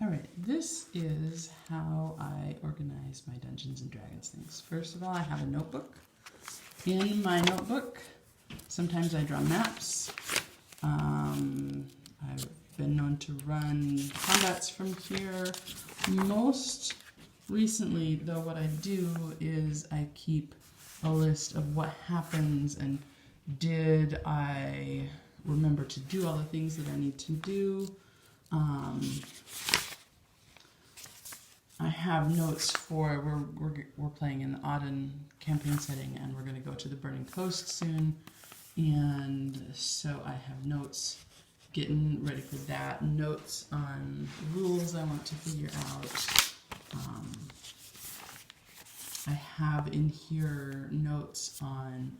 Alright, this is how I organize my Dungeons and Dragons things. First of all, I have a notebook. In my notebook, sometimes I draw maps. I've been known to run combats from here. Most recently, though, what I do is I keep a list of what happens and did I remember to do all the things that I need to do. I have notes for we're playing in the Auden campaign setting, and we're going to go to the Burning Coast soon, and so I have notes getting ready for that. Notes on rules I want to figure out. I have in here notes on.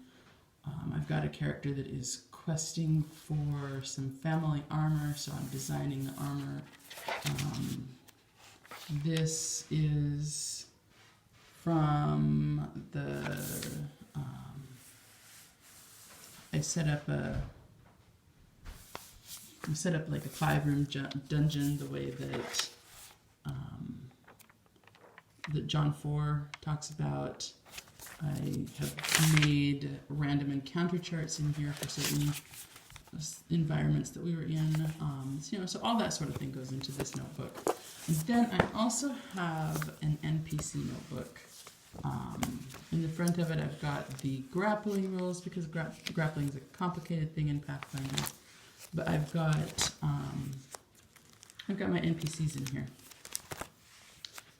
I've got a character that is questing for some family armor, so I'm designing the armor. This is from the, I set up like a 5-room dungeon the way that, that John 4 talks about. I have made random encounter charts in here for certain environments that we were in. So all that sort of thing goes into this notebook. And then I also have an NPC notebook. In the front of it, I've got the grappling rules, because grappling is a complicated thing in Pathfinder. But I've got my NPCs in here,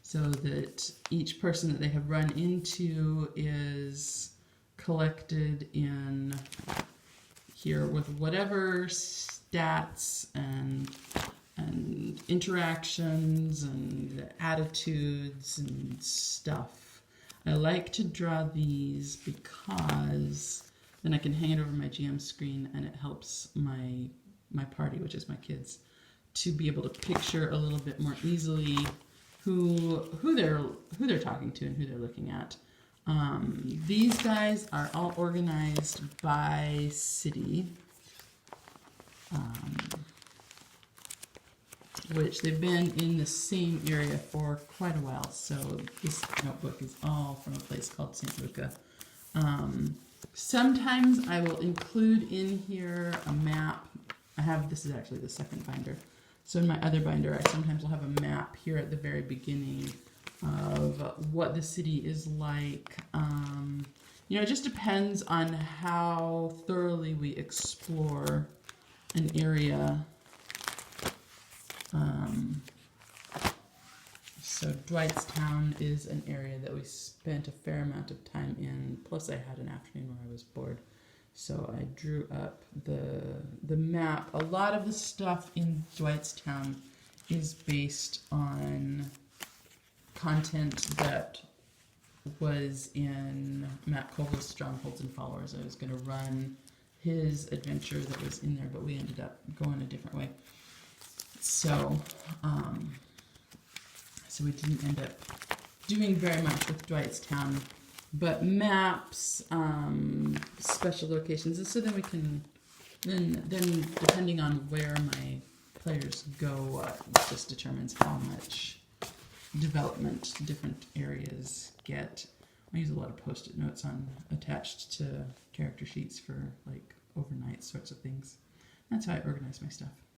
so that each person that they have run into is collected in here with whatever stats and interactions and attitudes and stuff. I like to draw these because then I can hang it over my GM screen, and it helps my party, which is my kids, to be able to picture a little bit more easily who they're talking to and who they're looking at. These guys are all organized by city. Which they've been in the same area for quite a while. So this notebook is all from a place called St. Luca. Sometimes I will include in here a map. This is actually the second binder. So in my other binder, I sometimes will have a map here at the very beginning of what the city is like. It just depends on how thoroughly we explore an area. So Dwightstown is an area that we spent a fair amount of time in, plus I had an afternoon where I was bored. So I drew up the map. A lot of the stuff in Dwightstown is based on content that was in Matt Koval's Strongholds and Followers. I was going to run his adventure that was in there, but we ended up going a different way. So we didn't end up doing very much with Dwightstown, but maps, special locations, and so then we can, then depending on where my players go, just determines how much development different areas get. I use a lot of post-it notes attached to character sheets for like overnight sorts of things. That's how I organize my stuff.